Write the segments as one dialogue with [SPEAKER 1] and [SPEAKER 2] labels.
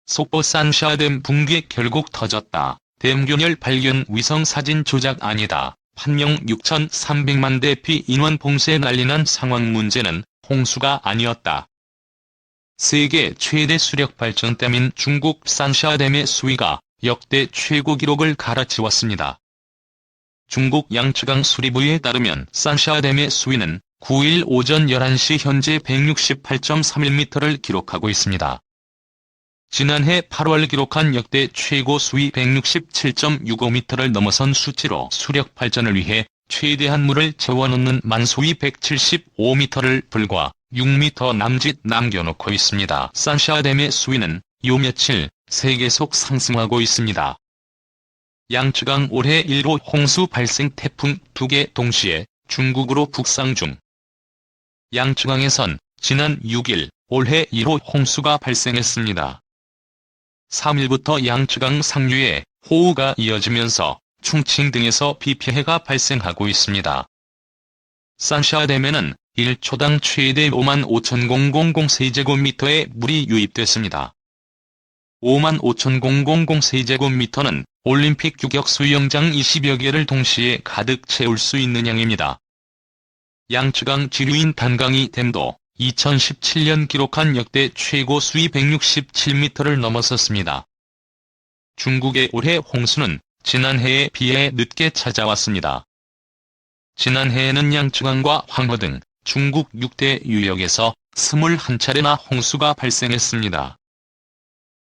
[SPEAKER 1] 속보 산샤댐 붕괴 결국 터졌다. 댐 균열 발견 위성 사진 조작 아니다. 판명 6,300만 대피 인원 봉쇄 난리난 상황. 문제는 홍수가 아니었다. 세계 최대 수력 발전댐인 중국 산샤댐의 수위가 역대 최고 기록을 갈아치웠습니다. 중국 양쯔강 수리부에 따르면 산샤댐의 수위는 9일 오전 11시 현재 168.31m를 기록하고 있습니다. 지난해 8월 기록한 역대 최고 수위 167.65m를 넘어선 수치로 수력 발전을 위해 최대한 물을 채워넣는 만수위 175m를 불과 6m 남짓 남겨놓고 있습니다. 산샤댐의 수위는 요 며칠 세계속 상승하고 있습니다. 양쯔강 올해 1호 홍수 발생 태풍 2개 동시에 중국으로 북상 중. 양쯔강에선 지난 6일 올해 1호 홍수가 발생했습니다. 3일부터 양쯔강 상류에 호우가 이어지면서 충칭 등에서 비 피해가 발생하고 있습니다. 산샤댐에는 1초당 최대 55,000 세제곱미터의 물이 유입됐습니다. 55,000 세제곱미터는 올림픽 규격 수영장 20여 개를 동시에 가득 채울 수 있는 양입니다. 양쯔강 지류인 단강이 댐도 2017년 기록한 역대 최고 수위 167m를 넘어섰습니다. 중국의 올해 홍수는 지난해에 비해 늦게 찾아왔습니다. 지난해에는 양쯔강과 황허 등 중국 6대 유역에서 21차례나 홍수가 발생했습니다.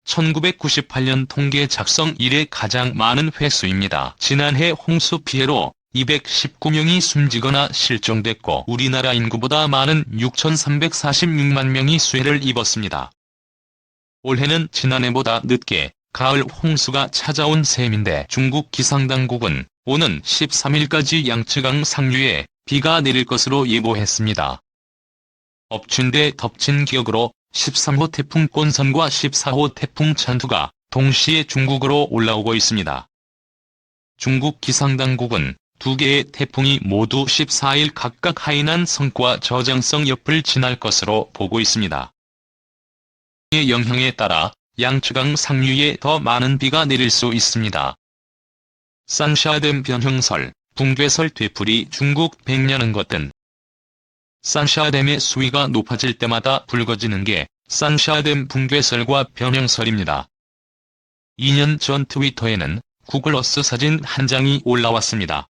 [SPEAKER 1] 1998년 통계 작성 이래 가장 많은 횟수입니다. 지난해 홍수 피해로 219명이 숨지거나 실종됐고 우리나라 인구보다 많은 6,346만 명이 수해를 입었습니다. 올해는 지난해보다 늦게 가을 홍수가 찾아온 셈인데 중국 기상당국은 오는 13일까지 양쯔강 상류에 비가 내릴 것으로 예보했습니다. 엎친 데 덮친 기억으로 13호 태풍 꼰선과 14호 태풍 찬투가 동시에 중국으로 올라오고 있습니다. 중국 기상당국은 두 개의 태풍이 모두 14일 각각 하이난 성과 저장성 옆을 지날 것으로 보고 있습니다. 이 영향에 따라 양쯔강 상류에 더 많은 비가 내릴 수 있습니다. 산샤댐 변형설, 붕괴설 되풀이 중국 100년은 걷든. 산샤댐의 수위가 높아질 때마다 불거지는 게 산샤댐 붕괴설과 변형설입니다. 2년 전 트위터에는 구글 어스 사진 한 장이 올라왔습니다.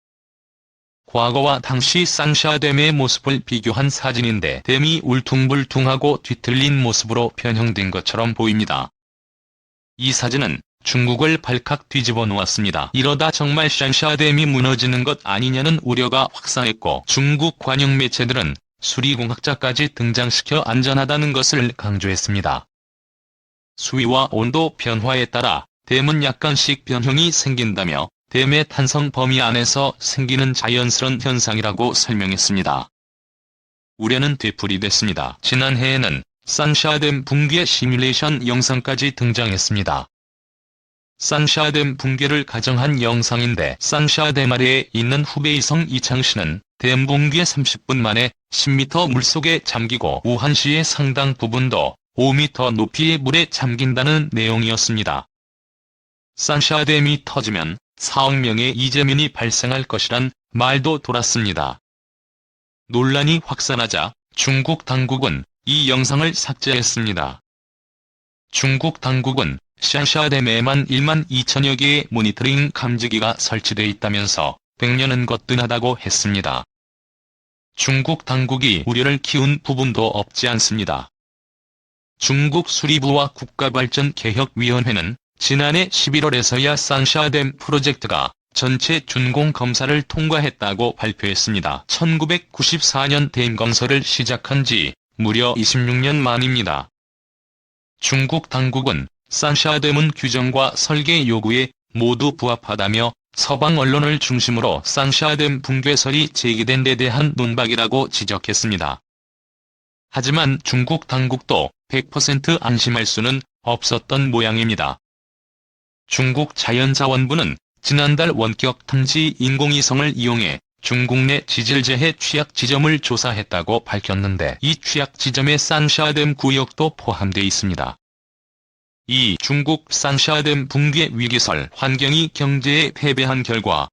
[SPEAKER 1] 과거와 당시 산샤댐의 모습을 비교한 사진인데 댐이 울퉁불퉁하고 뒤틀린 모습으로 변형된 것처럼 보입니다. 이 사진은 중국을 발칵 뒤집어 놓았습니다. 이러다 정말 산샤댐이 무너지는 것 아니냐는 우려가 확산했고 중국 관영 매체들은 수리공학자까지 등장시켜 안전하다는 것을 강조했습니다. 수위와 온도 변화에 따라 댐은 약간씩 변형이 생긴다며 댐의 탄성 범위 안에서 생기는 자연스러운 현상이라고 설명했습니다. 우려는 되풀이됐습니다. 지난해에는 산샤댐 붕괴 시뮬레이션 영상까지 등장했습니다. 산샤댐 붕괴를 가정한 영상인데 산샤댐 아래에 있는 후베이성 이창시는 댐 붕괴 30분 만에 10m 물속에 잠기고 우한시의 상당 부분도 5m 높이의 물에 잠긴다는 내용이었습니다. 산샤댐이 터지면 4억 명의 이재민이 발생할 것이란 말도 돌았습니다. 논란이 확산하자 중국 당국은 이 영상을 삭제했습니다. 중국 당국은 산샤댐에만 1만 2천여 개의 모니터링 감지기가 설치돼 있다면서 100년은 거뜬하다고 했습니다. 중국 당국이 우려를 키운 부분도 없지 않습니다. 중국 수리부와 국가발전개혁위원회는 지난해 11월에서야 산샤댐 프로젝트가 전체 준공 검사를 통과했다고 발표했습니다. 1994년 댐 건설을 시작한 지 무려 26년 만입니다. 중국 당국은 산샤댐은 규정과 설계 요구에 모두 부합하다며 서방 언론을 중심으로 산샤댐 붕괴설이 제기된 데 대한 논박이라고 지적했습니다. 하지만 중국 당국도 100% 안심할 수는 없었던 모양입니다. 중국 자연자원부는 지난달 원격 탐지 인공위성을 이용해 중국 내 지질재해 취약 지점을 조사했다고 밝혔는데 이 취약 지점에 산샤댐 구역도 포함돼 있습니다. 이 중국 산샤댐 붕괴 위기설 환경이 경제에 패배한 결과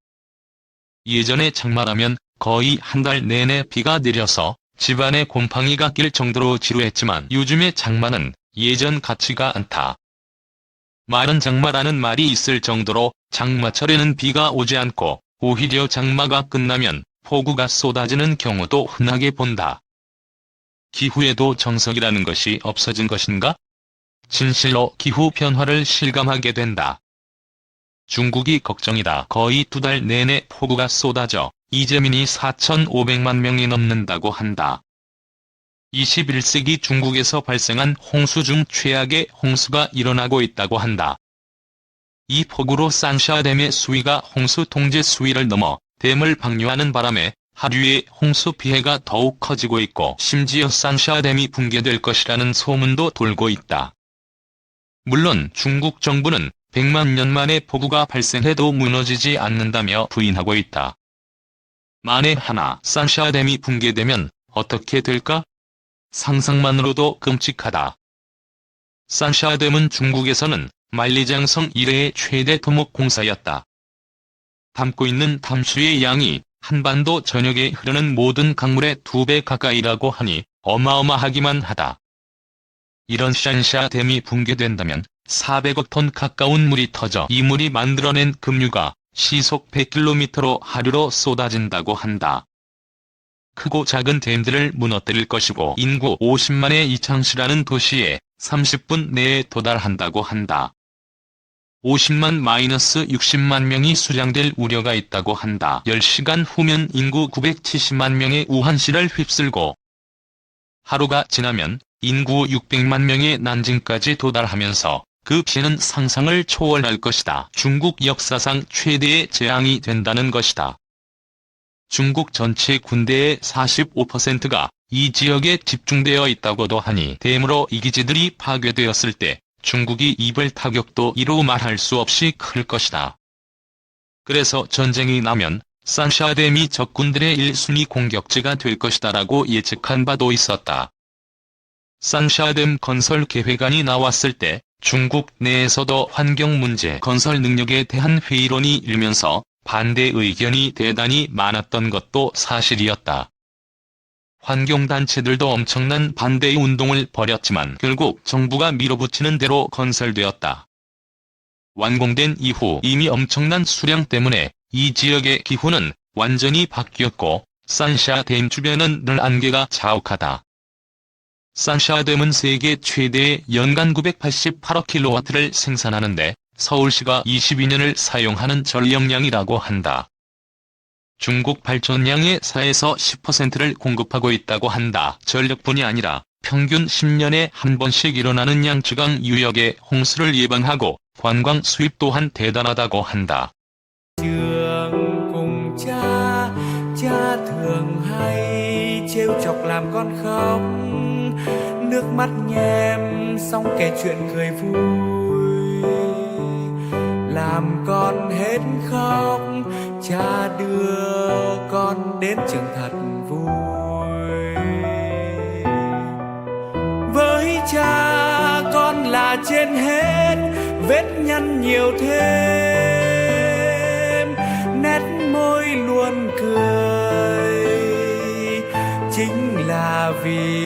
[SPEAKER 1] 예전에 장마라면 거의 한 달 내내 비가 내려서 집안에 곰팡이가 낄 정도로 지루했지만 요즘의 장마는 예전 같지가 않다. 마른 장마라는 말이 있을 정도로 장마철에는 비가 오지 않고 오히려 장마가 끝나면 폭우가 쏟아지는 경우도 흔하게 본다. 기후에도 정석이라는 것이 없어진 것인가? 진실로 기후 변화를 실감하게 된다. 중국이 걱정이다. 거의 두 달 내내 폭우가 쏟아져 이재민이 4,500만 명이 넘는다고 한다. 21세기 중국에서 발생한 홍수 중 최악의 홍수가 일어나고 있다고 한다. 이 폭우로 산샤댐의 수위가 홍수 통제 수위를 넘어 댐을 방류하는 바람에 하류의 홍수 피해가 더욱 커지고 있고 심지어 산샤댐이 붕괴될 것이라는 소문도 돌고 있다. 물론 중국 정부는 100만 년 만에 폭우가 발생해도 무너지지 않는다며 부인하고 있다. 만에 하나 산샤댐이 붕괴되면 어떻게 될까? 상상만으로도 끔찍하다. 산샤댐은 중국에서는 만리장성 이래의 최대 토목공사였다. 담고 있는 담수의 양이 한반도 전역에 흐르는 모든 강물의 2배 가까이라고 하니 어마어마하기만 하다. 이런 산샤댐이 붕괴된다면 400억 톤 가까운 물이 터져 이 물이 만들어낸 급류가 시속 100km로 하류로 쏟아진다고 한다. 크고 작은 댐들을 무너뜨릴 것이고 인구 50만의 이창시라는 도시에 30분 내에 도달한다고 한다. 50만-60만 명이 수장될 우려가 있다고 한다. 10시간 후면 인구 970만 명의 우한시를 휩쓸고 하루가 지나면 인구 600만 명의 난징까지 도달하면서 그 피해는 상상을 초월할 것이다. 중국 역사상 최대의 재앙이 된다는 것이다. 중국 전체 군대의 45%가 이 지역에 집중되어 있다고도 하니 댐으로 이 기지들이 파괴되었을 때 중국이 입을 타격도 이루 말할 수 없이 클 것이다. 그래서 전쟁이 나면 산샤댐이 적군들의 1순위 공격지가 될 것이다라고 예측한 바도 있었다. 산샤댐 건설 계획안이 나왔을 때 중국 내에서도 환경 문제 건설 능력에 대한 회의론이 일면서 반대 의견이 대단히 많았던 것도 사실이었다. 환경단체들도 엄청난 반대 운동을 벌였지만 결국 정부가 밀어붙이는 대로 건설되었다. 완공된 이후 이미 엄청난 수량 때문에 이 지역의 기후는 완전히 바뀌었고 산샤댐 주변은 늘 안개가 자욱하다. 산샤댐은 세계 최대의 연간 988억 킬로와트를 생산하는데 서울시가 22년을 사용하는 전력량이라고 한다. 중국 발전량의 4에서 10%를 공급하고 있다고 한다. 전력뿐이 아니라 평균 10년에 한 번씩 일어나는 양쯔강 유역의 홍수를 예방하고 관광 수입 또한 대단하다고 한다.
[SPEAKER 2] Trường cùng cha, cha thường hay trêu chọc làm con khóc, nước mắt nhem xong kể chuyện cười vui, làm con hết khóc, cha đưa con đến trường thật vui. Với cha con là trên hết, vết nhăn nhiều thêm, nét môi luôn cười, chính là vì